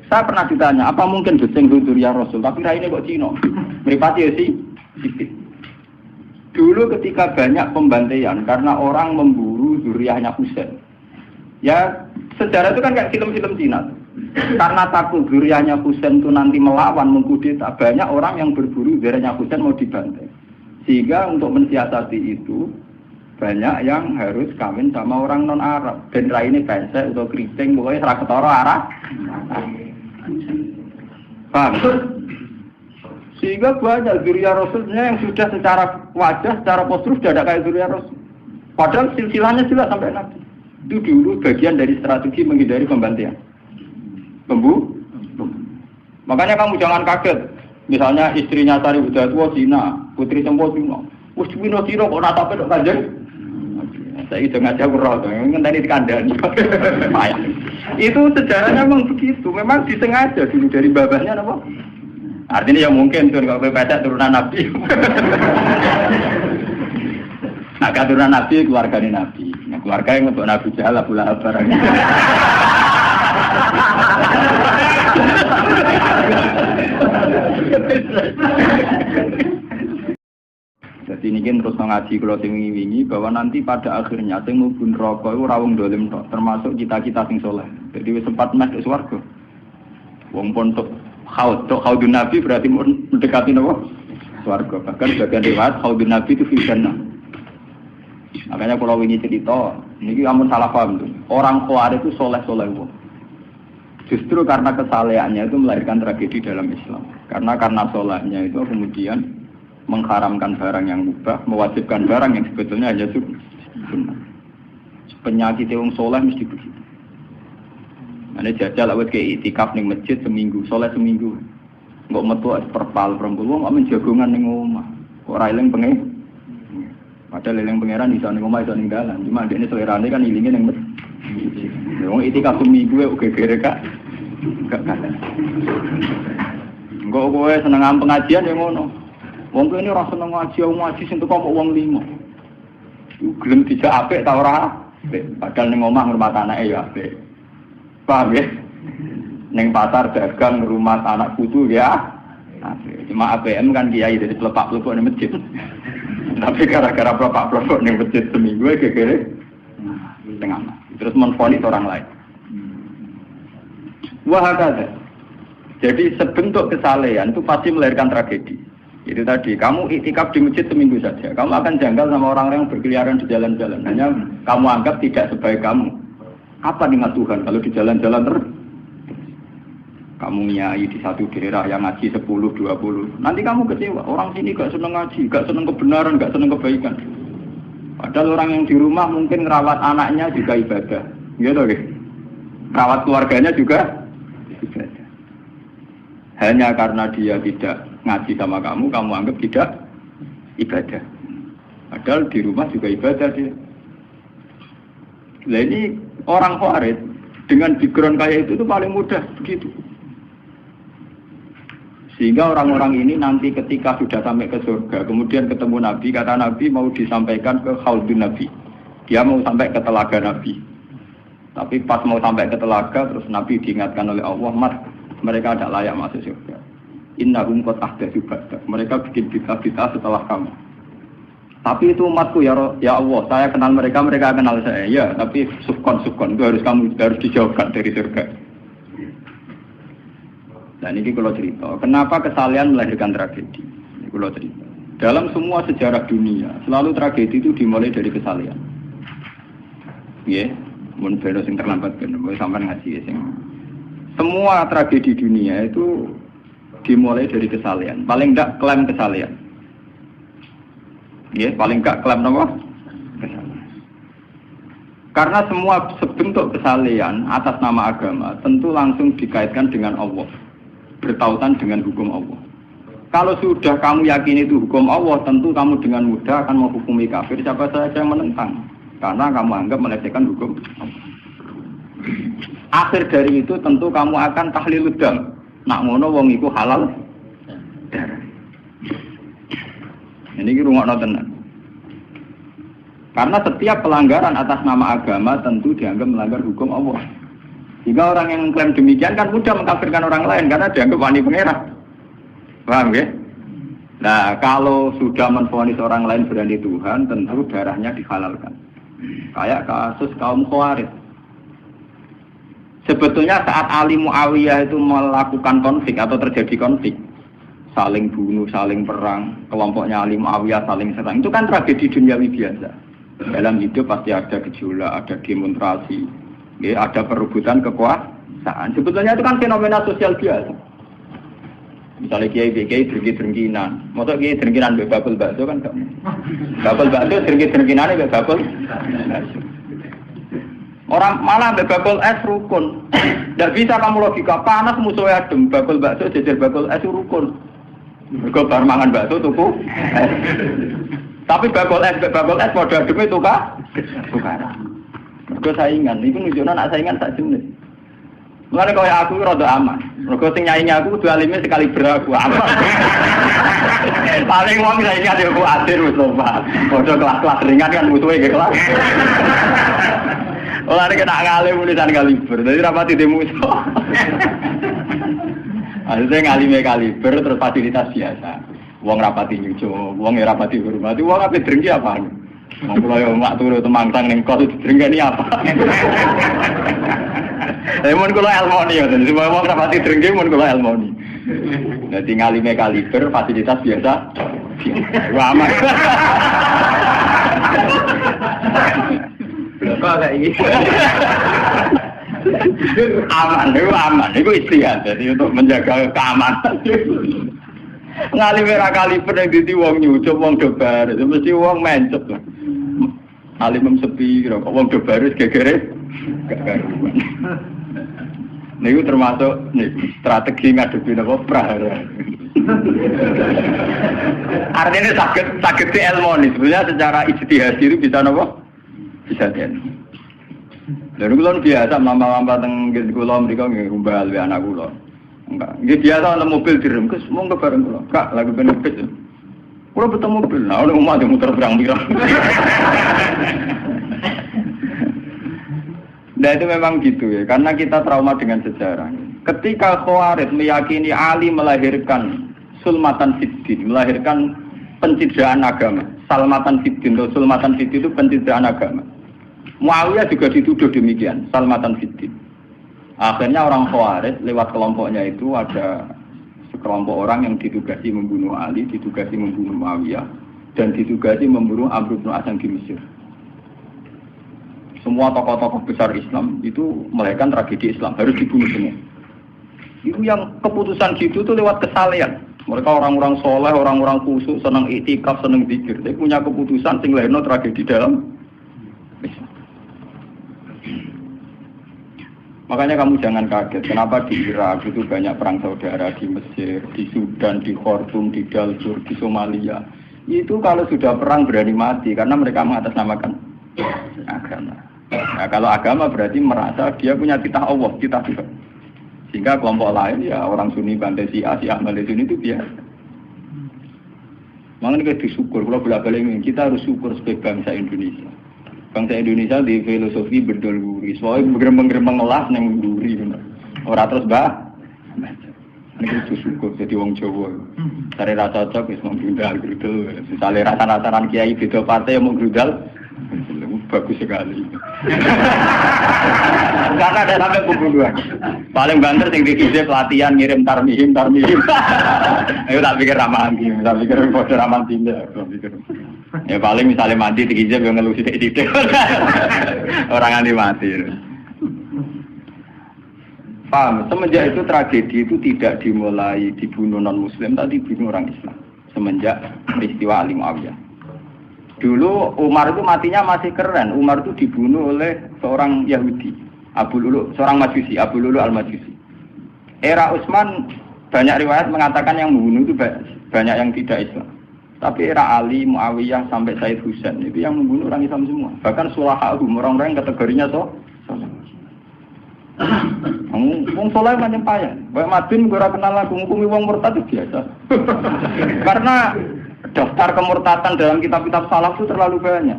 Saya pernah ditanya, apa mungkin Beseng Zuriyah Rasul, tapi raine kok Cina? Mripate ya sih. Dulu ketika banyak pembantaian karena orang memburu zuriyahnya Husain. Ya, sejarah itu kan kayak film-film Cina. Karena takut zuriyahnya Husain itu nanti melawan, mengkudeta, banyak orang yang berburu zuriyahnya Husain mau dibantai. Sehingga untuk mensiasati itu, banyak yang harus kawin sama orang non-Arab. Dan raine pesek atau keriting, pokoknya serah ketara Arab. Paham? Sehingga banyak zuriyah Rasulnya yang sudah secara wajah, secara postur sudah ada kayak zuriyah Rasul. Padahal silsilahnya jelas sampai Nabi. Itu dulu bagian dari strategi menghindari pembantaian. Makanya kamu jangan kaget. Misalnya istrinya Sari Udatua Cina, Putri Sempo Cina. Wes Cina kok natape kok kanjeng. Saya itu ngajak kurang, kan tadi dikandani. Itu sejarahnya memang begitu, memang disengaja dulu dari babahnya apa? Artinya ya mungkin tuh kalau pesek turunan Nabi. Nah keturunan Nabi keluarganya Nabi, nah keluarga yang untuk Nabi Jahal Abu Lahab barang. Jadi ini kan terus ngaji kalau wingi bahwa nanti pada akhirnya sing mlebu neraka iku ora wong dolim tok, termasuk kita-kita sing saleh. Jadi wis sempat masuk swarga. Wong pontok haudun Nabi berarti mendekati napa? Swarga. Bahkan bagian riwayat haudun Nabi itu fil jannah. Makanya kalau wingi cerita, niki amun salah paham tuh. Orang Khawarij itu saleh-saleh wong. Justru karena kesalehannya itu melahirkan tragedi dalam Islam. Karena salehnya itu kemudian mengharamkan barang yang mubah, mewajibkan barang yang sebetulnya hanya sunnah. Penyakit wong saleh mesti begitu. Ane jajal awet ke itikaf ning masjid seminggu, saleh seminggu. Engko metu perpal perempuan kok menjagongan ning omah. Ora eling pengen. Padahal eling pangeran iso ning omah iso ning dalan. Cuma dekne selerane kan ilinge ning masjid. Wong itikaf seminggu kok gegere Kak. Gak kalah. Engko kowe seneng pengajian ya ngono. Wong kene ora seneng ngaji sing teko kok wong limo. Gelem dijak apik ta ora? Padahal ning omah ngurmat anake ya apik. Paham ya? Ning pasar dagang ngurmat anak putu ya. Apik. Cuma APM kan kiai dari pelepak-pelepok ning masjid. Tapi gara-gara pelepak-pelepok ning masjid seminggu gegere tengah. Terus menfonis orang lain. Wah ada. Jadi sebentuk kesalehan itu pasti melahirkan tragedi. Itu tadi, kamu iktikaf di masjid seminggu saja. Kamu akan janggal sama orang-orang yang berkeliaran di jalan-jalan. Hanya kamu anggap tidak sebaik kamu. Apa ingat Tuhan kalau di jalan-jalan terus? Kamu nyai di satu daerah yang ngaji 10, 20. Nanti kamu kecewa. Orang sini gak seneng ngaji, gak seneng kebenaran, gak seneng kebaikan. Padahal orang yang di rumah mungkin ngerawat anaknya juga ibadah. Gitu ya? Rawat keluarganya juga ibadah. Hanya karena dia tidak ngaji sama kamu anggap tidak ibadah. Padahal di rumah juga ibadah dia. Nah ini orang Khawarij dengan background kayak itu paling mudah begitu. Sehingga orang-orang ini nanti ketika sudah sampai ke surga, kemudian ketemu Nabi, kata Nabi mau disampaikan ke Haudun Nabi. Dia mau sampai ke telaga Nabi. Tapi pas mau sampai ke telaga, terus Nabi diingatkan oleh Allah, Mas, mereka tidak layak masuk surga. Innahum qad ahdatsu ba'dak. Mereka bikin bid'ah setelah kamu. Tapi itu umatku ya Allah, saya kenal mereka, mereka kenal saya. Ya, tapi sukon itu harus dijauhkan dari surga. Dan ini kalau cerita, kenapa kesalehan melahirkan tragedi? Ini kalau cerita. Dalam semua sejarah dunia, selalu tragedi itu dimulai dari kesalehan. Ya, mun beno sing terlambat ben sampean ngaji ya sing. Semua tragedi dunia itu dimulai dari kesalehan. Paling enggak klaim kesalehan. Ya, paling enggak klaim apa? Kesalehan. Karena semua bentuk kesalehan atas nama agama tentu langsung dikaitkan dengan Allah. Bertautan dengan hukum Allah. Kalau sudah kamu yakin itu hukum Allah, tentu kamu dengan mudah akan menghukumi kafir siapa saja yang menentang. Karena kamu anggap melecehkan hukum Allah. Akhir dari itu tentu kamu akan tahlilud dam. Nak ngono wong iku halal darah. Ini rungokno tenan. Karena setiap pelanggaran atas nama agama tentu dianggap melanggar hukum Allah. Sehingga orang yang klaim demikian kan mudah mengkafirkan orang lain karena dianggap wani pangeran. Paham ya? Nah, kalau sudah menvonis orang lain berani Tuhan, tentu darahnya dihalalkan. Kayak kasus kaum Khawarij. Sebetulnya saat Ali Muawiyah itu melakukan konflik atau terjadi konflik, saling bunuh, saling perang, kelompoknya Ali Muawiyah saling serang, itu kan tragedi duniawi biasa. Dalam hidup pasti ada gejolak, ada demonstrasi, ya, ada perebutan kekuasaan. Sebetulnya itu kan fenomena sosial biasa. Misalnya kiai drengki-drengkinan, maksud kiai drengkinan babel bakso kan gak? Babel bakso drengki-drengkinan babel. Orang malah babel es rukun. Tidak bisa kamu logika panas musuhnya adem, babel bakso jejer babel es rukun. Mergo bar mangan bakso tuku. Tapi babel es padha ademe tukar. Mergo saingan, iku nunjukno nak saingan sak jenis. Mulane kaya aku rada aman. Mergo sing nyaingi aku kudu alime sekali beraku aman. Paling wong saingi yo ku adir wis lho, Pak. Padha kelas-kelas ringan kan musuhe nggih kelas. Ora nek nak ngalim tulisan kaliber. Dadi rapati musuh. Akhirnya ngalime kaliber terus fasilitas biasa. Wong rapati nyucu, wong rapati hormati, wong ape drengki apaan? Wong kula yo mak turu temangsang ning kos drengkeni apa? Mun kula elmoni ya, jadi semua wong rapati drengki mun kula elmoni. Dadi ngalime kaliber fasilitas biasa. Wah aman. Kok kayak gitu. Aman, itu istihad. Jadi untuk menjaga keamanan. Ngalime ra kaliber yang dadi wong nyucup, wong dobar, itu mesti wong mencet lah. Alim sepi, kok wong dobar wis gegere gak karuan. Niku termasuk strategi ngadepi napa prahara. Artinya sakit di ilmoni. Sebenarnya secara ijtihad itu bisa napa? Bisa den. Lalu kalau biasa mama-mama teng kula mriko nggih rumbal we anak kula. Enggak. Nggih biasa ana mobil direm, Gus, monggo bareng kula. Kak, lagi benefit. Kula betul mobil. Nah, ono omah muter pirang-pirang. Nah itu memang gitu ya, karena kita trauma dengan sejarah. Ketika Khawarij meyakini Ali melahirkan sulmatan fiddin, melahirkan pencitraan agama. Salmatan fiddin, atau sulmatan fiddin itu pencitraan agama. Muawiyah juga dituduh demikian, salmatan fiddin. Akhirnya orang Khawarij lewat kelompoknya itu ada sekelompok orang yang ditugasi membunuh Ali, ditugasi membunuh Muawiyah, dan ditugasi membunuh Amr bin As di Mesir. Semua tokoh-tokoh besar Islam itu melahirkan tragedi Islam, harus dibunuh semua. Itu yang keputusan gitu tuh lewat kesalehan. Mereka orang-orang soleh, orang-orang khusyuk, senang iktikaf, senang zikir. Dia punya keputusan sing lahirno tragedi dalam Islam. Makanya kamu jangan kaget, kenapa di Irak itu banyak perang saudara, di Mesir, di Sudan, di Khartoum, di Darfur, di Somalia. Itu kalau sudah perang berani mati, karena mereka mengatasnamakan agama. Nah, kalau agama berarti merasa dia punya titah Allah, titah Tuhan. Sehingga kelompok lain ya orang Sunni bantai si Ahmad Sunni itu biasa. Makanya kita disyukur, kalau bolak-balik ini kita harus syukur sebagai bangsa Indonesia. Bangsa Indonesia di filosofi berdoluri, soalnya bergerembeng-gerembeng ngelas yang berduri, orang terus ini kita syukur jadi wong Jawa. Cari rasa cocok, bisa menggrudal, misalnya rasa-rasaan kiai beda partai yang menggrudal. Bagus sekali. Karena ada sampai pembunuhan. Paling banter sing dikise pelatihan ngirim tarmihim. Ayo tak pikir ramahan iki, tak pikir bodo ramahan tindak, pikir. Ya paling misalnya mati dikise yo ngelu sithik-sithik. Orang nganti mati. Paham, semenjak itu tragedi itu tidak dimulai dibunuh non-muslim, tapi dibunuh orang Islam. Semenjak peristiwa Ali Muawiyah. Dulu Umar itu matinya masih keren. Umar itu dibunuh oleh seorang Yahudi, Abu Lulu, seorang Majusi, Abu Lulu al-Majusi. Era Utsman banyak riwayat mengatakan yang membunuh itu banyak yang tidak Islam. Tapi era Ali, Muawiyah sampai Said Husain itu yang membunuh orang Islam semua. Bahkan sulahahum, orang-orang yang kategorinya soleh. Wong soleh macam payah. Baik Madin gue kenal lagu ngukumi wong murtad itu biasa. Karena daftar kemurtatan dalam kitab-kitab salaf itu terlalu banyak.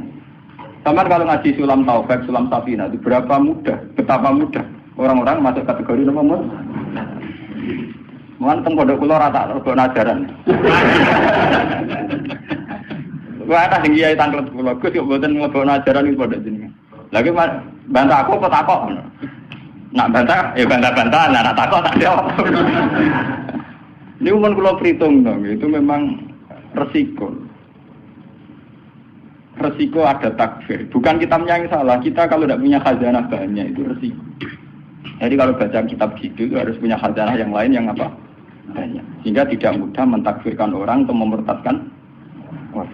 Sama kalau ngaji Sulam Taufik, Sulam Safina itu betapa mudah orang-orang masuk kategori nomor. Mulan teng pondok kula rata rego ajaran. Wah, ada sing kiai tanglet kula, Gus yo mboten mlebu ajaran iki pondok jenengan. Lagi bantah aku apa takok? Nak bantah, ya bantah-bantah, nak takok tak jawab. Ini umum kula perhitung dong, itu memang resiko. Resiko ada takfir. Bukan kitabnya yang salah, kita kalau tidak punya khazanah banyak itu resiko. Jadi kalau baca kitab gitu itu harus punya khazanah yang lain yang apa? Banyak. Sehingga tidak mudah mentakfirkan orang atau memurtadkan orang.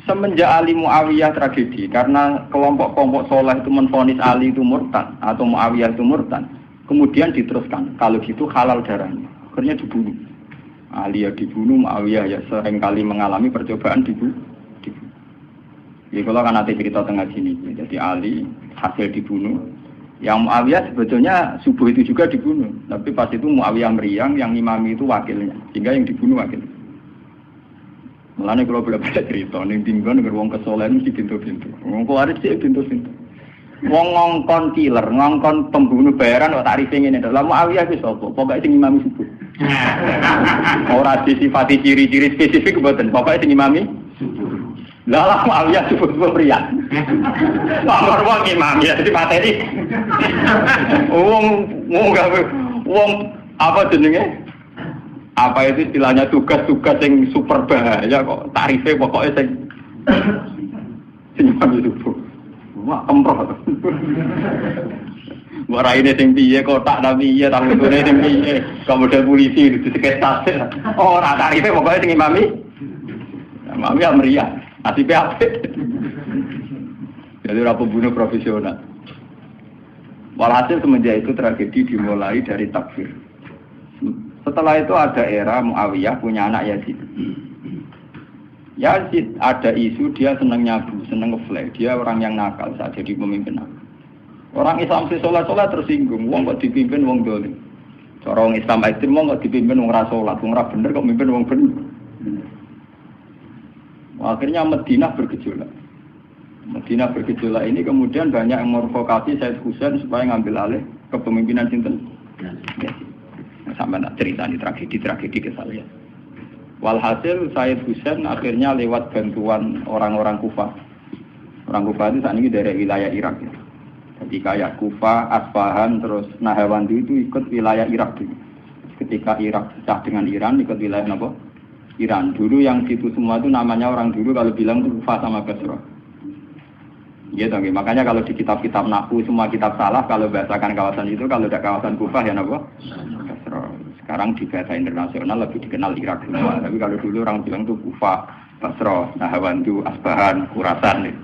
Semenjak Ali Muawiyah tragedi, karena kelompok-kelompok soleh itu menvonis Ali itu murtad atau Muawiyah itu murtad, kemudian diteruskan, kalau gitu halal darahnya, akhirnya dibunuh. Ali ya dibunuh, Muawiyah ya seringkali mengalami percobaan dibunuh. Jadi kalau kan nanti cerita tengah sini, jadi Ali hasil dibunuh, yang Muawiyah sebetulnya subuh itu juga dibunuh, tapi pas itu Muawiyah meriang, yang imami itu wakilnya, sehingga yang dibunuh wakil. Mulane kalau bolak-balik cerita, ning tinggon nek wong kesolen mesti pintu-pintu. Wong kuwaris sih pintu-pintu. Wong ngongkon killer, ngongkon pembunuh bayaran kok tarife ngene. Lah Muawiyah ki sapa? Pokoke sing imami subuh. Ora disifati ciri-ciri spesifik mboten, pokoke sing imami subuh. Lah Muawiyah subuh pria. Nomor wong imam ya dipateni. Wong apa jenenge? Apa itu istilahnya tugas-tugas yang super bahaya kok tarifnya pokoknya sing subuh. Wah, emproh. Wah, ini sing piye kotak tapi iya tanggungannya sing piye. Kemudian polisi di sekitar ora tarifnya pokoknya sing imami. Imami ya meriah. Nasibnya apa? Jadi ora pembunuh profesional. Walhasil semenjak itu tragedi dimulai dari takfir. Setelah itu ada era Muawiyah punya anak Yazid. Yazid ada isu dia senang nyabu, senang ngeflek. Dia orang yang nakal saat jadi pemimpin. Orang Islam si sholat tersinggung. Wong kok dipimpin wong dolim. Cara orang Islam ekstrem wong kok dipimpin wong ra sholat, wong ra bener kok mimpin wong bener. Akhirnya Madinah bergejolak. Madinah bergejolak ini kemudian banyak yang mervokasi Said Husain supaya ngambil alih kepemimpinan sinten. Sampai nak cerita di tragedi ke saya. Walhasil Said Husain akhirnya lewat bantuan orang-orang Kufah. Orang Kufah itu saat ini dari wilayah Irak. Ya. Jadi kayak Kufah, Asfahan, terus Nahrawan itu ikut wilayah Irak dulu. Ketika Irak pecah dengan Iran, ikut wilayah apa? Iran. Dulu yang situ semua itu namanya orang dulu kalau bilang itu Kufah sama Basra. Gitu, makanya kalau di kitab-kitab Nahwu semua kitab salah kalau bahasakan kawasan itu, kalau ada kawasan Kufah ya apa? Sekarang di bahasa internasional lebih dikenal Irak semua. Tapi kalau dulu orang bilang itu Kufah, Basra, Nahrawan, Asbahan, Khurasan.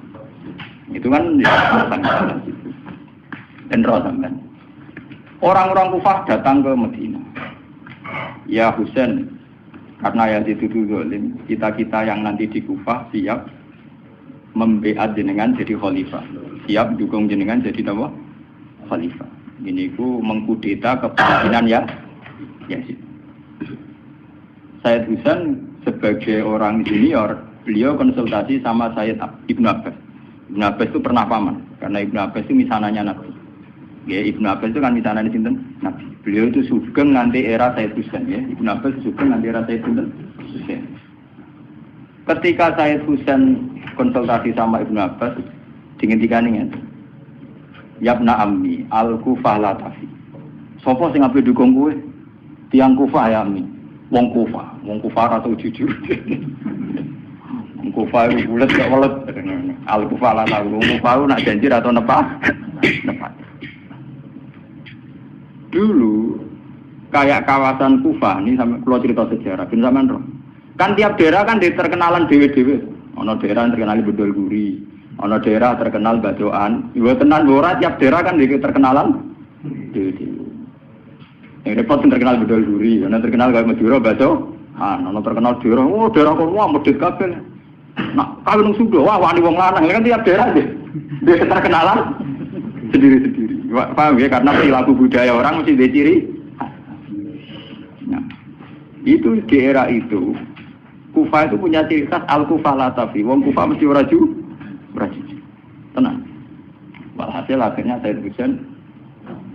Itu kan ya kawasan-kawasan itu. Dan Rosamban. Orang-orang Kufah datang ke Madinah. Ya Husain, karena Yazid itu zalim, kita-kita yang nanti di Kufah siap membeat jenengan jadi khalifah, siap dukung jenengan jadi apa? Khalifah. Ini ku mengkudeta kepemimpinan ya Yazid. Said Husain sebagai orang senior, beliau konsultasi sama Sayyid Ibnu Abbas. Ibnu Abbas itu pernah paman, karena Ibnu Abbas itu misananya Nabi. Ya, Ibnu Abbas itu kan misananya sinten Nabi. Beliau itu sugeng nanti era Said Husain ya. Ibnu Abbas sugeng nanti era Said Husain. Ketika Said Husain konsultasi sama Ibnu Abbas, dihentikan ini. Yabna ammi al-Kufah la tafi. Sopo sing ape dukung kowe? Tiang Kufah ya ammi. Wong Kufah atau jujur. Wong Kufah itu bulet gak welet. Al-Kufah la tafi. Wong Kufah nak janji atau nepat. Dulu kayak kawasan Kufah ini sampai kalau cerita sejarah, bin zaman roh. Kan tiap daerah kan terkenalan dewe-dewe. Ono daerah terkenal Bedol Guri, ono daerah terkenal Badoan. Ibu tenan ora tiap daerah kan terkenalan dewe-dewe. Yang repot terkenal Bedol Guri, ono terkenal kayak Madura Bado. Ono terkenal daerah, oh daerah kono medhit kabeh. Nah, kawin sudo, wah wani wong lanang kan tiap daerah dia terkenalan sendiri-sendiri. Paham ya, karena perilaku budaya orang mesti ada ciri. Nah, itu di era itu Kufah itu punya ciri khas al-Kufah la tafi. Wong Kufah mesti ora ju. Tenang. Walhasil akhirnya Said Husain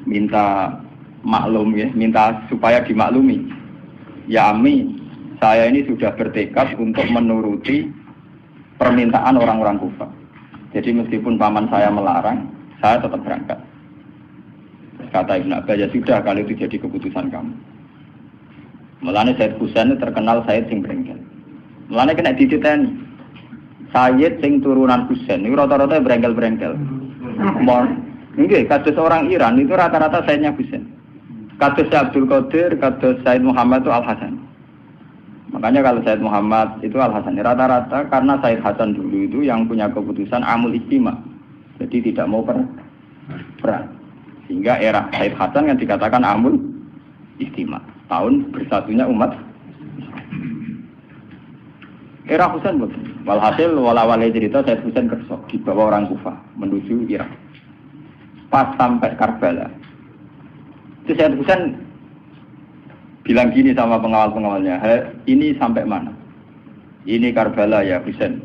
minta maklum ya, minta supaya dimaklumi. Ya Ami, saya ini sudah bertekad untuk menuruti permintaan orang-orang Kufah. Jadi meskipun paman saya melarang, saya tetap berangkat. Kata Ibn Abbas, ya sudah kalau itu jadi keputusan kamu. Mulanya Said Husain itu terkenal Said sing brengkel. Mulanya kena dititeni. Said sing turunan Husain itu rata-rata brengkel-brengkel. Nggih, kados orang Iran itu rata-rata Saidnya Husain. Kados Abdul Qadir, kados Said Muhammad itu Al Hasan. Makanya kalau Said Muhammad itu Al Hasan rata-rata karena Said Hasan dulu itu yang punya keputusan amul istima. Jadi tidak mau perang. Sehingga era Said Hasan yang dikatakan amul istima. Tahun bersatunya umat. Era Husain betul. Walhasil wala-wala cerita Said Husain kersok dibawa orang Kufah menuju Irak. Pas sampai Karbala. Itu Said Husain bilang gini sama pengawal-pengawalnya, ini sampai mana? Ini Karbala ya Husain.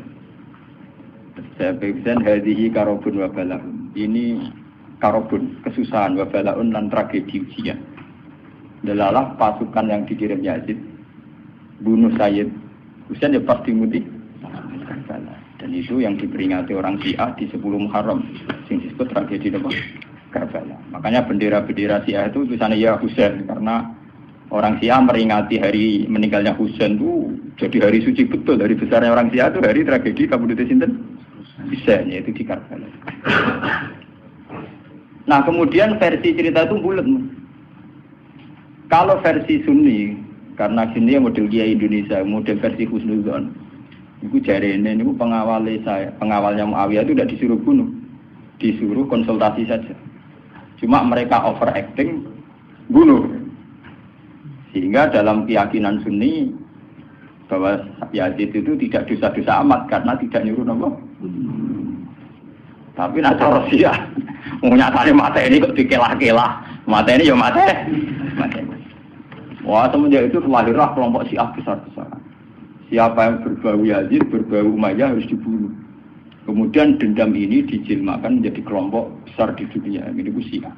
Saya Husain hadhihi karobun wa bala'un. Ini karobun, kesusahan wa bala'un dan tragedi ujian. Delalah pasukan yang dikirim Yazid bunuh Sayyid Husain ya pasti mudik Karbala. Dan itu yang diperingati orang Syiah di 10 Muharram yang disebut tragedi Karbala. Makanya bendera-bendera Syiah itu tulisannya ya Husain karena orang Syiah meringati hari meninggalnya Husain itu jadi hari suci betul. Dari besarnya orang Syiah itu hari tragedi Kabupaten Sinten Husain, yaitu di Karbala. Nah kemudian versi cerita itu bulat. Kalau versi Sunni, karena Sunni model Kiai Indonesia, model versi Husnuzon, itu jari ini pengawalnya Muawiyah itu tidak disuruh bunuh, disuruh konsultasi saja. Cuma mereka overacting bunuh. Sehingga dalam keyakinan Sunni bahwa Yazid itu tidak dosa-dosa amat karena tidak nyuruh nopo. Tapi nak cara Syiah, nyatane mata ini kok dikelah-kelah. Mata ini ya mata. Wah, semenjak itu lahirlah kelompok Syiah besar-besaran. Siapa yang berbau Yazid, berbau Umayyah harus dibunuh. Kemudian dendam ini dijilmakan menjadi kelompok besar di dunia. Ini ku Syiah.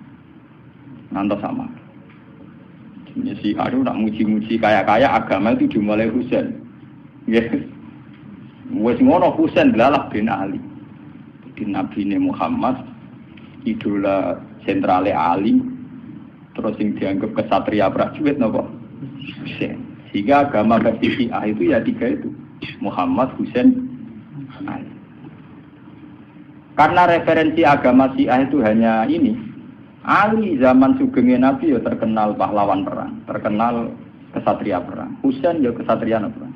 Nanti sama. Si Aduh nak muji-muji kaya-kaya agama itu dimulai Husain. Yes. Wes ngono Husain delalah bin Ali. Jadi Nabi Muhammad idola sentrale Ali. Terus yang dianggap kesatria prajurit napa? Husain. Sehingga agama versi Syiah itu ya tiga itu. Muhammad, Husain, Ali. Karena referensi agama Syiah itu hanya ini. Ali zaman sugengnya Nabi ya terkenal pahlawan perang, terkenal kesatria perang. Husain ya kesatria perang.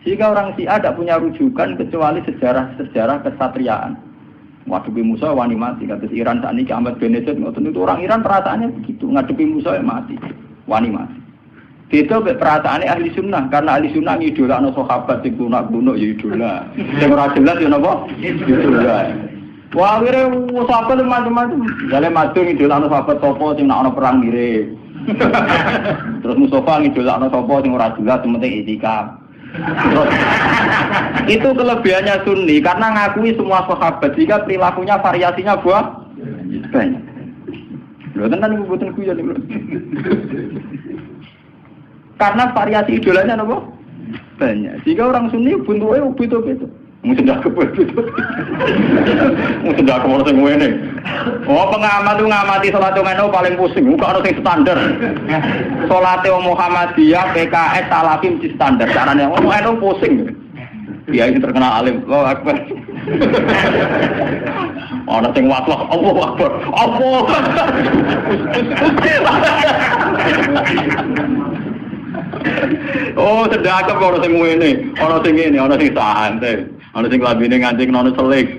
Sehingga orang Syiah tidak punya rujukan kecuali sejarah kesatriaan. Ngadepi Musa wani mati. Kata Iran saat ini Ahmad Benedit itu orang Iran perasaannya begitu. Ngadepi Musa ya mati, wani mati. Itu perasaannya ahli sunnah karena ahli sunnah idola no sahabat sing kuno ya idola. Sing ora jelas ya napa? Idola. Wah, kira sahabat macam-macam. Jale madung idolakno sahabat sapa sing nak ana perang mirip. Terus Mustafa ngidolakno sapa sing ora jelas penting itikaf. Itu kelebihannya Sunni karena ngakui semua sahabat jika perilakunya variasinya banyak. Lho tenan iku mboten guyon niku. Karena variasi idolanya napa? Banyak. Jika orang Sunni bentuke beda-beda. Mungkin dah kebet itu. Mungkin dah kemana sing ngene. Oh pengamat itu ngamati salat ngono paling pusing. Muka harus yang standar. Salate Muhammadiyah, PKS, Salafim di standar. Carane ngono pusing. Dia ini terkenal alim. Allahu Akbar. Ana sing watlak, Allahu Akbar. Allah. Oh, sedekah kok sing ngene, ana sing ngene, ana sing santai. Ana sing lambene nganti nono selik.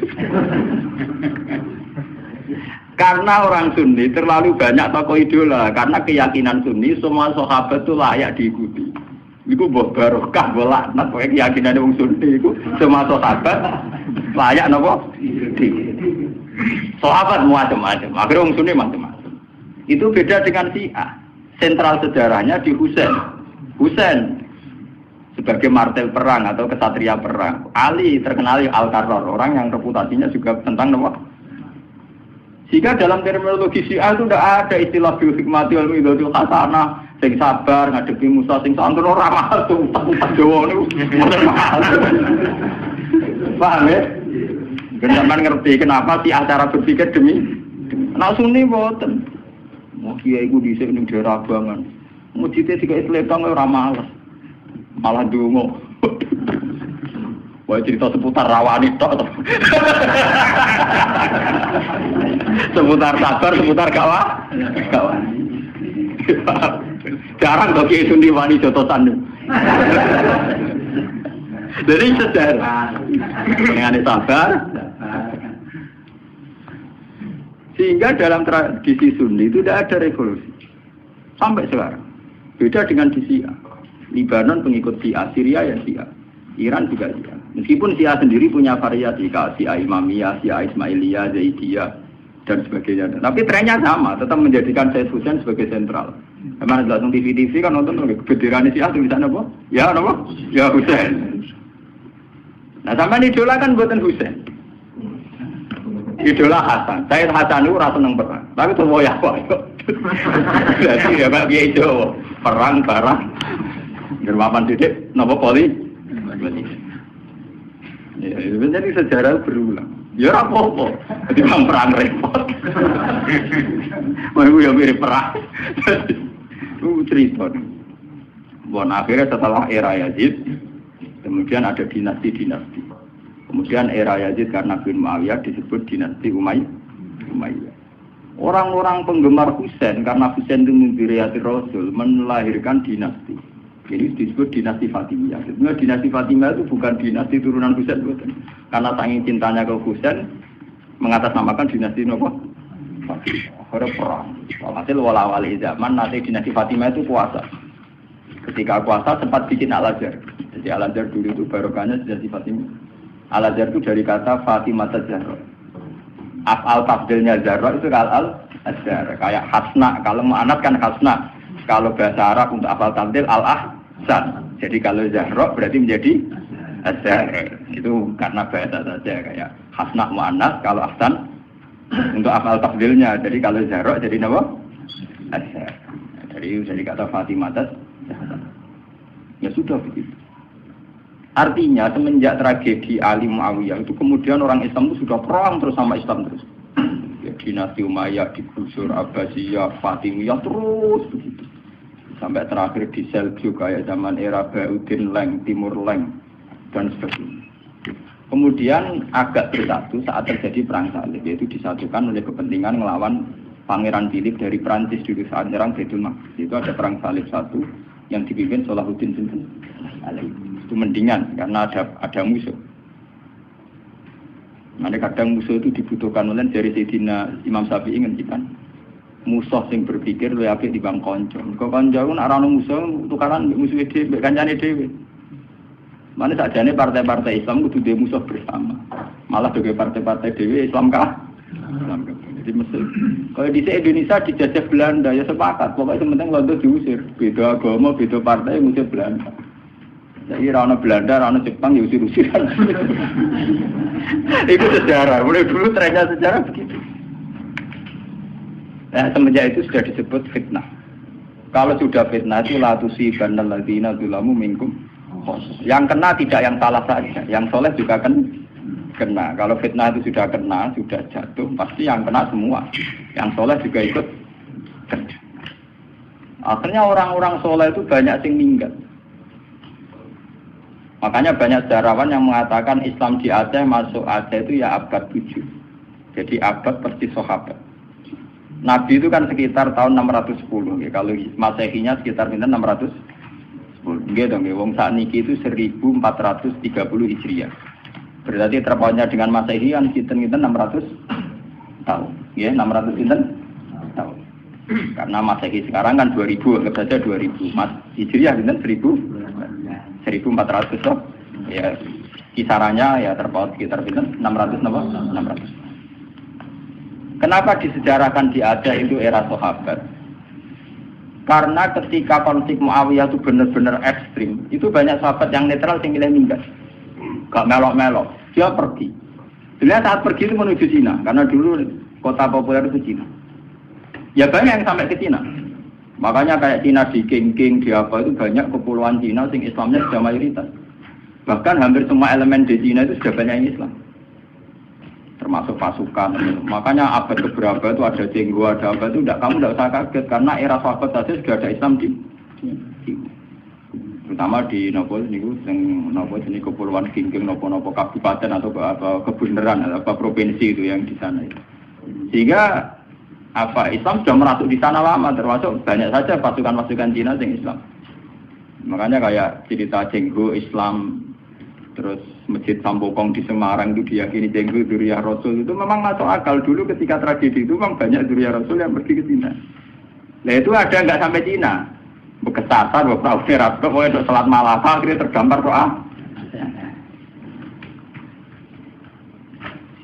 Karena orang Sunni terlalu banyak tokoh idola, karena keyakinan Sunni semua sahabat itu layak diikuti. Iku mbok barokah bolak nak keyakinan wong Sunni iku semua sahabat layak napa? Sahabat macam-macam, akhirnya wong Sunni macam-macam. Itu beda dengan Syiah. Sentral sejarahnya di Husain. Husain sebagai martel perang atau kesatria perang. Ali terkenal Al-Qarrar, orang yang reputasinya juga tentang apa? Jika dalam terminologi Syiah itu tidak ada istilah bil hikmati wal mau'izatil hasanah, sing sabar ngadepi musuh sing santun ora mahal tuh tak Jawa niku. Paham ya? Sampeyan ngerti kenapa sih acara berpikir demi nek Sunni mboten. Mau kiai iku dhisik ning daerah Abangan. Mujite sik Islam ora males. Malah ndonga. Wah cerita seputar rawani tok. Seputar sabar, seputar kawan. Jarang kok kiai Sunni wani jotosan. Jadi sejarah dengan sabar. Sehingga dalam tradisi Sunni itu tidak ada revolusi sampai sekarang. Beda dengan di Syiah. Libanon pengikut Syiah, Syria ya Syiah, Iran juga Syiah. Meskipun Syiah sendiri punya variasi, Syiah Imamiyah, Syiah Ismailiyah, Zaidiyah dan sebagainya. Tapi trennya sama, tetap menjadikan Said Husain sebagai sentral. Emang langsung TV kan nonton bendera Syiah tulisannya apa? Ya apa? Ya Husain. Nah sama idola kan buatan Husain. Idola Hasan. Said Hasan itu rasa seneng perang. Tapi tuh mau ya apa? Jadi ya Pak Kiai Jawa perang barang. Germapan didik, nopo poli. Ya, jadi sejarah berulang. Ya apa-apa. Jadi perang repot. Mau ya mirip perang. Itu cerita. Bon akhirnya setelah era Yazid, kemudian ada dinasti-dinasti. Kemudian era Yazid karena bin Muawiyah disebut dinasti Umayyah. Orang-orang penggemar Husain karena Husain itu mimpi Rasul melahirkan dinasti. Jadi disebut dinasti Fatimiyah. Sebenarnya dinasti Fatimiyah itu bukan dinasti turunan Husain, bukan. Karena saking cintanya ke Husain mengatasnamakan dinasti apa? Fatimiyah. Akhirnya perang. Hasil wala-wali zaman nanti dinasti Fatimiyah itu puasa. Ketika puasa sempat bikin Al-Azhar. Jadi Al-Azhar dulu itu barokahnya dinasti Fatimiyah. Al-Azhar itu dari kata Fatimah Zahra. Af'al tafdilnya Zahra itu Al-Azhar. Kayak Hasna, kalau mu'anats kan Hasna. Kalau bahasa Arab untuk af'al tafdil Al-Ahsan. Jadi kalau Zahra berarti menjadi Azhar. Itu karena bahasa saja kayak Hasna mu'anats, kalau Ahsan untuk af'al tafdilnya. Jadi kalau Zahra jadi apa? Azhar. Jadi kata Fatimah Zahra. Ya sudah begitu. Artinya semenjak tragedi Ali Muawiyah itu kemudian orang Islam itu sudah perang terus sama Islam terus. Ya, dinasti Umayyah digusur, Abbasiyah, Fatimiyah terus begitu. Sampai terakhir di Seljuk kayak zaman era Bauddin Leng, Timur Leng dan sebagainya. Kemudian agak bersatu saat terjadi perang salib, yaitu disatukan oleh kepentingan melawan Pangeran Philip dari Prancis dulu saat nyerang Baitul Maqdis. Itu ada perang salib satu yang dipimpin Salahuddin Alaihi. Itu mendingan karena ada musuh. Nanti kadang musuh itu dibutuhkan oleh dari Sayyidina Imam Syafi'i ngendikan musuh sing berpikir luwih apik dibanding kanca. Kok kanca ku nek ora ono musuh tukaran musuhe dhewe kancane dhewe. Mane sakjane partai-partai Islam kudu duwe musuh bersama. Malah juga partai-partai dhewe Islam kah? Islam kah? Jadi mesti kalau di Indonesia dijajah Belanda ya sepakat. Pokoknya penting Belanda diusir. Beda agama, beda partai musir Belanda. Jadi rana Belanda, rana Jepang ya usir-usiran. Itu sejarah. Mulai dulu trennya sejarah begitu. Nah, semenjak itu sudah disebut fitnah. Kalau sudah fitnah itu la tusibanna alladziina dzalamu minkum. Yang kena tidak yang salah saja, yang soleh juga kena. Kalau fitnah itu sudah kena, sudah jatuh, pasti yang kena semua. Yang soleh juga ikut kena. Akhirnya orang-orang soleh itu banyak yang minggat. Makanya banyak sejarawan yang mengatakan Islam di Aceh masuk Aceh itu ya abad 7. Jadi abad persis sahabat. Nabi itu kan sekitar tahun 610. Ya, kalau Masehinya sekitar 610. Nggih dong, wong sakniki itu 1430 Hijriah. Berarti terpautnya dengan Masehi kan sinten-sinten 600 tahun. Ya, 600 sinten tahun. Karena Masehi sekarang kan 2000, anggap saja 2000. Hijriah sinten 1400 toh. Ya, kisarannya ya terpaut sekitar sinten 600 napa? 600. Kenapa disejarahkan di Aceh itu era sahabat? Karena ketika konflik Muawiyah itu benar-benar ekstrim, itu banyak sahabat yang netral yang milih minggat. Gak melok-melok, dia pergi. Sebenarnya saat pergi itu menuju Cina, karena dulu kota populer itu Cina. Ya banyak yang sampai ke Cina. Makanya kayak Cina di King di apa itu banyak kepulauan Cina sing Islamnya sudah mayoritas. Bahkan hampir semua elemen di Cina itu sudah banyak yang Islam. Termasuk pasukan. Makanya abad keberapa itu ada Jenggo, ada apa itu kamu tidak usah kaget karena era sahabat saja sudah ada Islam di terutama di nopo niku sing nopo jenis kepulauan King nopo kabupaten atau apa kebenaran atau apa provinsi itu yang di sana itu. Sehingga apa Islam sudah merasuk di sana lama, termasuk banyak saja pasukan-pasukan Cina yang Islam. Makanya kayak cerita Jenggo Islam, terus Masjid Sampokong di Semarang itu diyakini Jenggo Dzurriyyah Rasul, itu memang masuk akal. Dulu ketika tragedi itu memang banyak Dzurriyyah Rasul yang pergi ke Cina. Nah itu ada nggak sampai Cina, bekesasar, beberapa ferat, pokoknya Selat Malaka akhirnya tergambar doa.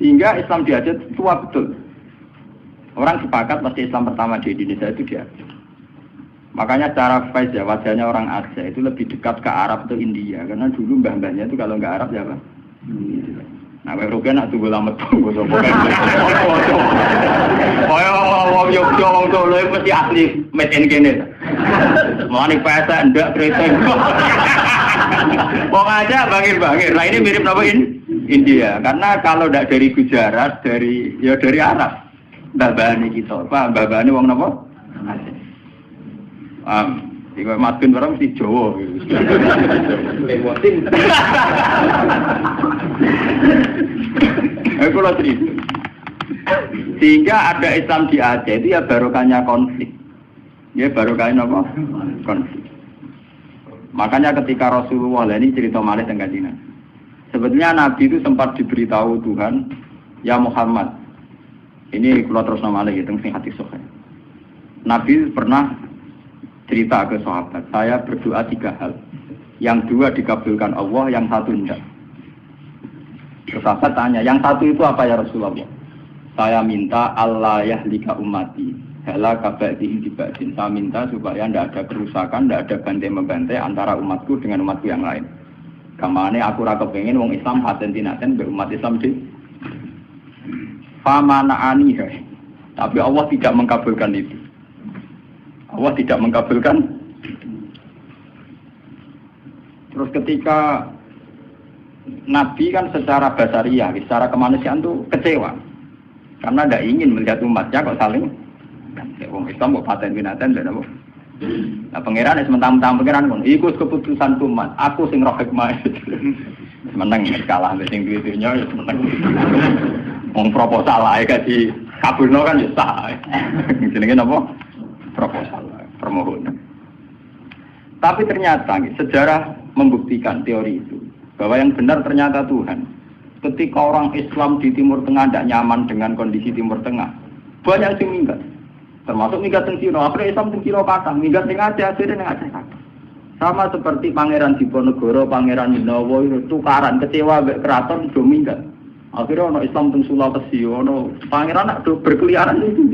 Sehingga Islam di Aceh tua betul. Orang sepakat pasti Islam pertama di Indonesia itu di Aceh. Makanya cara Faiz ya, wajahnya orang Aceh itu lebih dekat ke Arab atau India. Karena dulu mbah-mbahnya itu kalau nggak Arab ya apa? Nah, Eropa nak tunggu lama tunggu. Wong Yogyo, wong Solo itu mesti asli made in kene. Mulane pesa ndak kreten. Wong aja bangir-bangir. Nah ini mirip apa India. Karena kalau ndak dari Gujarat, dari Arab. Mbah-mbahane kita, Pak, mbah-mbahane wong napa? Iku Mas Bin barang mesti Jawa. Lewatin. Kula cerita. Sehingga ada Islam di Aceh itu ya barokahnya konflik. Ya barokahnya apa? Konflik. Makanya ketika Rasulullah ini cerita malih tentang Cina. Sebetulnya Nabi itu sempat diberitahu Tuhan, ya Muhammad. Ini kalau terus nama lagi tentang hati sohaya. Nabi pernah cerita ke sahabat, saya berdoa 3 hal. Yang 2 dikabulkan Allah, yang 1 tidak. Sahabat tanya, yang 1 itu apa ya Rasulullah? Saya minta Allah yahlika ummati, hala kabadihim dibadin. Saya minta supaya tidak ada kerusakan, tidak ada bantai-membantai antara umatku dengan umatku yang lain. Kamane aku rasa pengen wong Islam paten-tinaten berumat Islam di Famana'ani, tapi Allah tidak mengkabulkan itu. Allah tidak mengkabulkan. Terus ketika Nabi kan secara basariah, secara kemanusiaan itu kecewa, karena tidak ingin melihat umatnya kok saling. Wong Islam kok paten binatan dan apa? Nah pangeran sementara pangeran pun, ikut keputusan umat, aku sing roh hikmah. Menang kalah sing duwe-dunya ya menang. Wong proposal ae kasih kabulno kan ya sah. Jenenge napa? Proposal, permohonan. Tapi ternyata sejarah membuktikan teori itu bahwa yang benar ternyata Tuhan. Ketika orang Islam di Timur Tengah tidak nyaman dengan kondisi Timur Tengah, banyak yang minggat. Termasuk minggat teng Cina, akhirnya Islam teng Cina patah, minggat teng Aceh, akhirnya teng Aceh patah. Sama seperti Pangeran Diponegoro, Pangeran Dinowo itu tukaran kecewa mbek keraton do minggat. Akhirnya ono Islam teng Sulawesi, ono pangeran nak berkeliaran itu.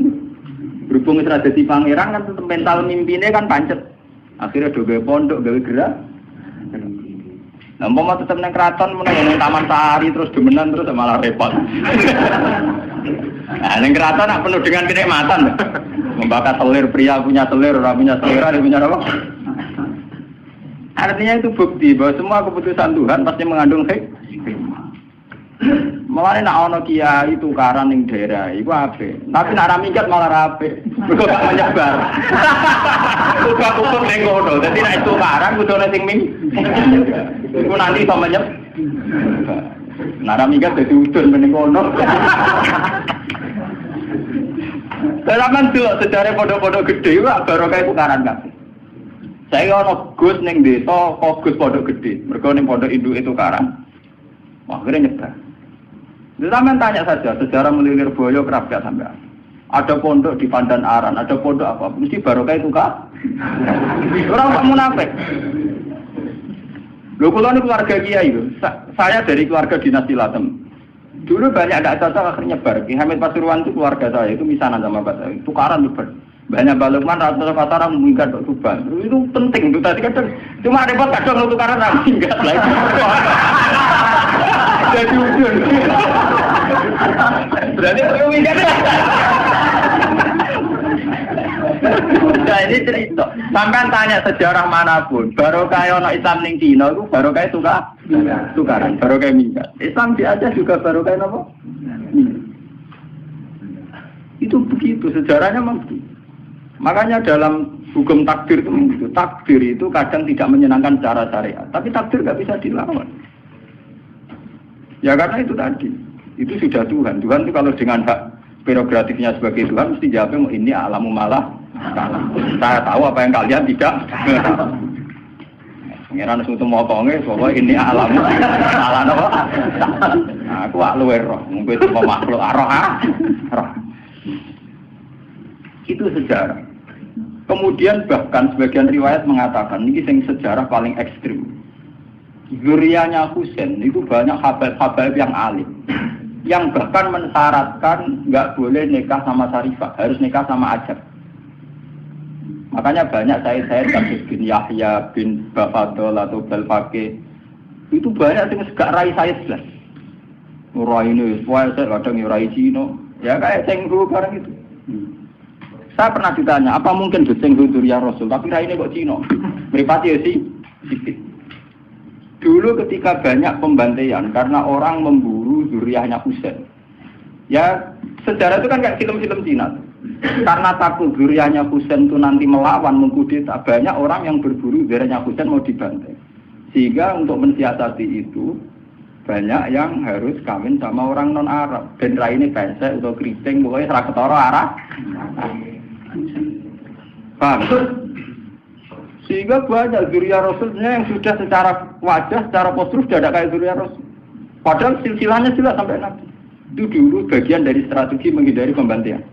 Berhubung wis dadi pangeran kan mental mimpine kan pancet. Akhirnya do gawe pondok, gawe gerak. Lah umpama tetep nang keraton meneh nang Taman Sari terus demenan terus malah repot. Nah, nang keraton nak penuh dengan kenikmatan. Membakar selir, pria punya selir, orang punya selera, dia punya apa? Artinya itu bukti bahwa semua keputusan Tuhan pasti mengandung hikmah. Mulane nek ana kiai tukaran ning daerah iku apik. Tapi nek ora minggat malah apik. Mergo gak menyebar. Kumpul ning ngono. Dadi nek tukaran kudune sing ming. Iku nanti iso menyep. Nek ora minggat dadi udun ning ngono. Salaman tuh sejarah pondok-pondok gede wae barokah tukaran kabeh. Saya ana Gus ning desa kok Gus pondok gede. Mergo ning pondok induk itu tukaran. Akhirnya nyebar. Zaman tanya saja, sejarah melilir boyo kerap gak sampai. Ada pondok di Pandan Aran, ada pondok apa? Mesti barokah itu kak. Orang tak munafik. Lho kula niku keluarga kiai lho. Saya dari keluarga dinasti Latem. Dulu banyak ada acara akhirnya nyebar. Ki Hamid Pasuruan itu keluarga saya, itu misanan sama Pak saya. Tukaran nyebar. Banyak balukman rata-rata pasaran minggat ke Tuban. Itu penting itu tadi kadang cuma repot kadang untuk tukaran minggat lagi. Jadi ujung. Berarti perlu mikir. Nah ini cerita. Sampai tanya sejarah manapun, barokah ono Islam ning Cina itu barokah tukaran, barokah minyak. Islam di Aceh juga barokah apa? Itu begitu sejarahnya memang begitu. Makanya dalam hukum takdir itu begitu. Takdir itu kadang tidak menyenangkan secara syariat, tapi takdir nggak bisa dilawan. Ya karena itu tadi, itu sudah Tuhan. Tuhan itu kalau dengan hak prerogatifnya sebagai Tuhan mesti jawabnya ini alamu malah kalah. Saya tahu apa yang kalian tidak. Pengiran suatu motonge, pokoknya ini alamu salah apa? Aku luwe roh, mungkin semua makhluk roh. Itu sejarah. Kemudian bahkan sebagian riwayat mengatakan ini yang sejarah paling ekstrim. Zuriyahnya Husain itu banyak habaib yang alim, yang bahkan mensyaratkan nggak boleh nikah sama Sarifah, harus nikah sama Ajab. Makanya banyak saya kasus bin Yahya bin Bafadol atau Balfaqih itu banyak yang gak rai saya jelas. Rai ini, saya kadang rai Cino, ya kayak cenggu barang itu. Saya pernah ditanya, apa mungkin cenggu Zuriyah Rasul, tapi rai ini kok Cino? Meripati ya sih, sedikit. Dulu ketika banyak pembantaian karena orang memburu zuriyahnya Husain. Ya sejarah itu kan kayak film-film Cina. Karena takut zuriyahnya Husain itu nanti melawan, mengkudeta, banyak orang yang berburu zuriyahnya Husain mau dibantai. Sehingga untuk mensiasati itu banyak yang harus kawin sama orang non Arab. Dan rai ini pesek atau keriting, pokoknya serah ketara arah. Paham? Sehingga banyak zuriyah Rasulnya yang sudah secara wajah, secara postur sudah ada kayak zuriyah Rasul. Padahal silsilahnya jelas sampai Nabi. Itu dulu bagian dari strategi menghindari pembantaian.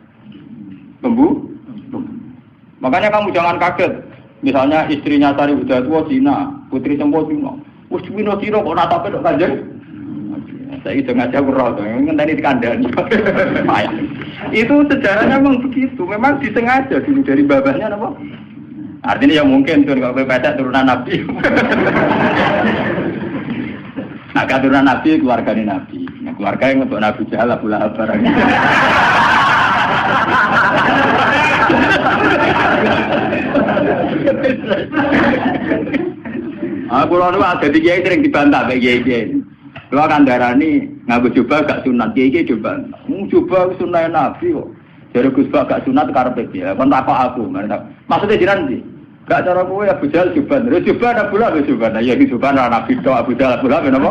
Makanya kamu jangan kaget. Misalnya istrinya Sari Udatua Cina, putri Sempo Cina. Wes Cina Cina kok natape kok kanjeng. Saya itu ngajak roh tuh, ngenteni dikandani. Itu sejarahnya memang begitu. Memang disengaja dulu dari babahnya apa? Artinya ya mungkin tuh kalau beda turunan Nabi. Nah keturunan Nabi keluarganya Nabi. Nah, keluarga yang untuk Nabi Jahal Abu Lahab barang. Aku lalu ada di kiai sering dibantah kayak kiai. Kalau akan darani ngaku coba gak sunat kiai coba. Coba sunat Nabi kok. Jadi Gus Bak gak sunat karpet ya, kon takok aku. Maksudnya jiran sih, gak cara kowe Abu Jahal juban, juban Abu Lahab juban. Ya iki juban ora Nabi tok Abu Jahal Abu Lahab napa?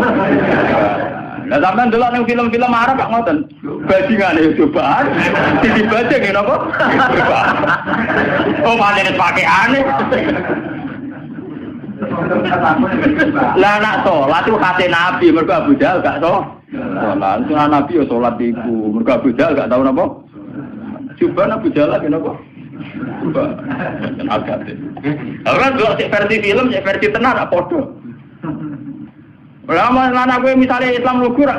Lah sampean delok ning film-film Arab kok ngoten. Bajingane juban, dibajing napa? Oh manene pakaiane. Lah nak salat itu khate Nabi, mergo Abu Jahal gak salat. Sunah Nabi yo salat iku, mergo Abu Jahal gak tau napa? Coba Abu Jahal kenapa? Coba agak deh. Orang dulu versi film, versi tenar apa podo? Lama anak gue misalnya Islam lugur,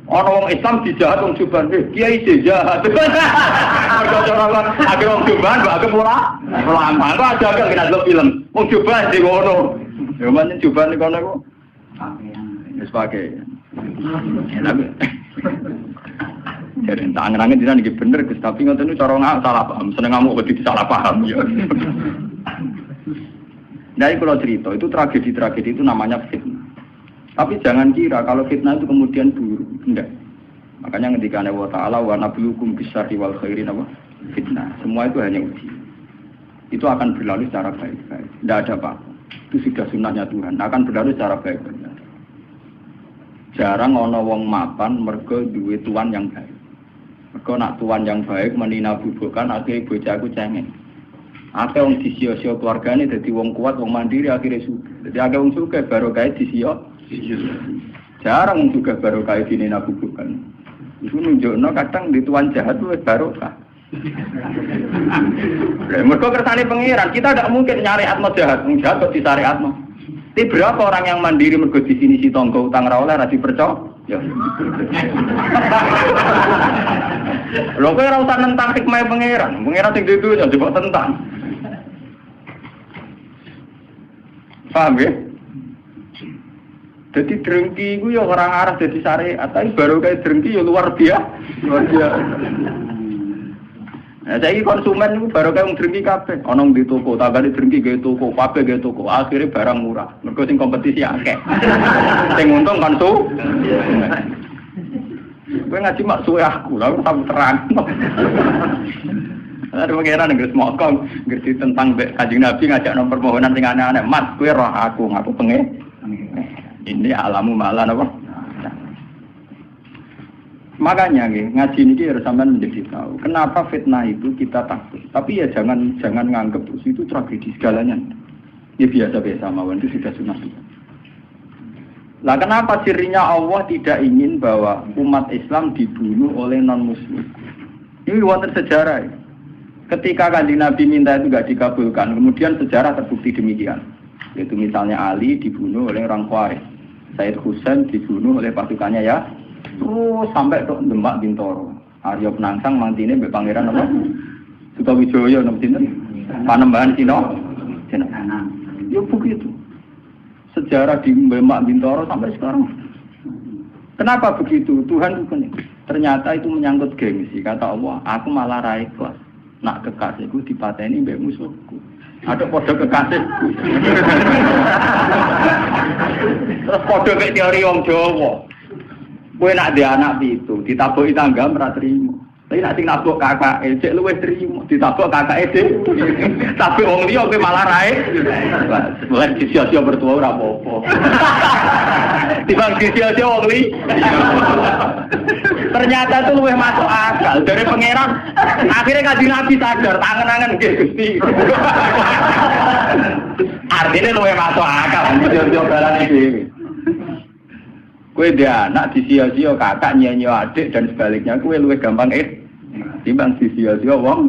orang Islam dijahat orang Juban, kiai dijahat. Orang akhirnya orang Juban, agak murah, lama. Kau ada agak kena dulu film, orang Juban di kono. Gimana Juban di kono kok? Sebagai. Jadi tangan-tangan jiran iki bener Gus, tapi ngoten niku cara salah paham, seneng ngamuk wedi salah paham ya. Nah, kalau cerita itu tragedi-tragedi itu namanya fitnah. Tapi jangan kira kalau fitnah itu kemudian buruk, enggak. Makanya ketika Allah Ta'ala wa nabluukum bisyarri wal khairi fitnah. Semua itu hanya uji. Itu akan berlalu secara baik-baik. Tidak ada apa-apa. Itu sudah sunahnya Tuhan. Akan berlalu secara baik-baik. Jarang ana wong mapan mergo duwe tuan yang baik. Mergo nak tuan yang baik menina bubukan akhirnya bocahku cengeng. Akeh wong disio-sio keluargane dadi wong kuat, wong mandiri akhirnya sugih. Dadi akeh wong sugih baru kae disio. Jarang wong sugih baru kae dinina bubukan. Iku nunjukno kadang di tuan jahat wis barokah. Mergo kersane pangeran, kita tidak mungkin nyari atmo jahat, wong jahat kok disariatno. Tapi berapa orang yang mandiri mergo di sini si tonggo utang ra oleh ra dipercaya? Ya. Lho kowe ora usah nentang hikmah pangeran. Pangeran sing dudu ya coba tentang. Paham ya? Jadi drengki itu ya orang arah jadi syariat, tapi baru kayak drengki ya luar biasa. Nah, saya konsumen itu baru kayak drengki kabeh. Onong di toko, tagane drengki gawe toko, kabeh gawe toko. Akhirnya barang murah. Mergo sing kompetisi akeh. Sing untung konsu. Kowe ngaji mak suwe aku, lha tak terang. Ada pengiran nggak semokong, ngerti tentang Kanjeng Nabi ngajak nomor permohonan sing aneh-aneh. Mas, kowe roh aku pengen. Ini alamu malah apa? Makanya ngaji ini harus sampean menjadi tahu. Kenapa fitnah itu kita takut. Tapi ya jangan nganggep itu tragedi segalanya. Ya biasa-biasa mawon itu sudah sunah. Lah kenapa sirinya Allah tidak ingin bahwa umat Islam dibunuh oleh non-muslim? Ini wonten sejarah. Ketika Kanjeng Nabi minta itu enggak dikabulkan, kemudian sejarah terbukti demikian. Yaitu misalnya Ali dibunuh oleh orang Khawarij, Said Husain dibunuh oleh pasukannya ya. Terus sampai ke Demak Bintoro. Arya Penangsang mantine mbek pangeran apa? Sutawijaya napa sinten? Panembahan Cina. Ya begitu. Sejarah di Demak Bintoro sampai sekarang. Kenapa begitu? Tuhan bukan. Ternyata itu menyangkut gengsi. Kata Allah, aku malah ra ikhlas. Nak kekasihku dipateni mbek musuhku. Ada podo kekasihku. Terus podo kayak teori wong Jawa. Kowe nak dia anak itu ditabuki tangga ora trimo. Tapi nak sing nabuk kakake cek luwih trimo, ditabuk kakake dhewe. Tapi wong liya kowe malah rae. Mulai sia-sia bertua ora apa-apa. Timbang sia-sia wong liya. Ternyata itu luwih masuk akal dari pangeran. Akhirnya Kanjeng Nabi sadar, tangan-tangan nggih Gusti. Artinya luwih masuk akal, sia-sia balane dhewe. Kue dia anak disia-sia kakak nyanyi adik dan sebaliknya kue luwih gampang timbang disia-sia wong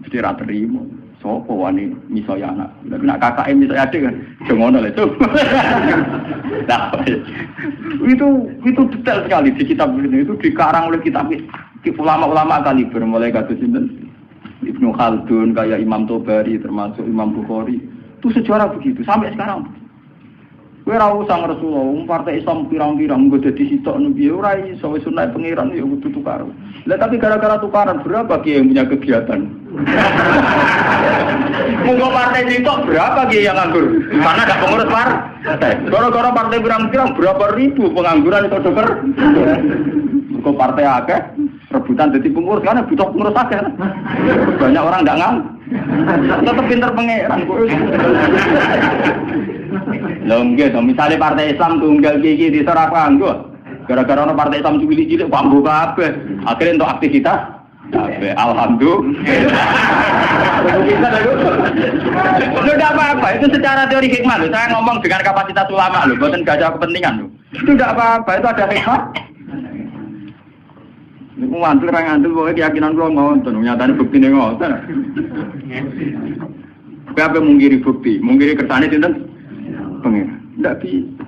mesti ra terima sapa wani misoya anak lha nek kakake misoya adik kan aja ngono lho itu nah itu detail sekali di kitab ini itu dikarang oleh kitab ulama-ulama kaliber mulai kados sinten Ibnu Khaldun kayak Imam Tobari termasuk Imam Bukhari itu sejarah begitu sampai sekarang. Kowe ora usah Rasulullah, partai Islam pirang-pirang nggo dadi sitok niku ya ora iso wis sunah pangeran ya kudu tukar. Lah tapi gara-gara tukaran berapa kiai yang punya kegiatan? Monggo partai sitok berapa kiai yang nganggur? Karena ada pengurus partai. Gara-gara partai pirang-pirang berapa ribu pengangguran itu dokter. Kok partai akeh rebutan dadi pengurus kan butuh pengurus akeh. Banyak orang enggak nganggur. Tetap pinter pangeran kok. Lho nggih, misale partai Islam tunggal iki diserah kanggo. Gara-gara ono partai Islam cilik-cilik pambu kabeh. Akhire entuk aktivitas kabeh. Alhamdulillah. Lu enggak apa-apa, itu secara teori hikmah lho. Saya ngomong dengan kapasitas ulama lho, bukan gak ada kepentingan lho. Itu enggak apa-apa, itu ada hikmah. Niku mantul ra ngandel pokoke keyakinan kula ngoten, nyatane buktine ngoten. Kowe ape mungkiri bukti, mungkiri kersane sinten? Pengen. Ndak bisa.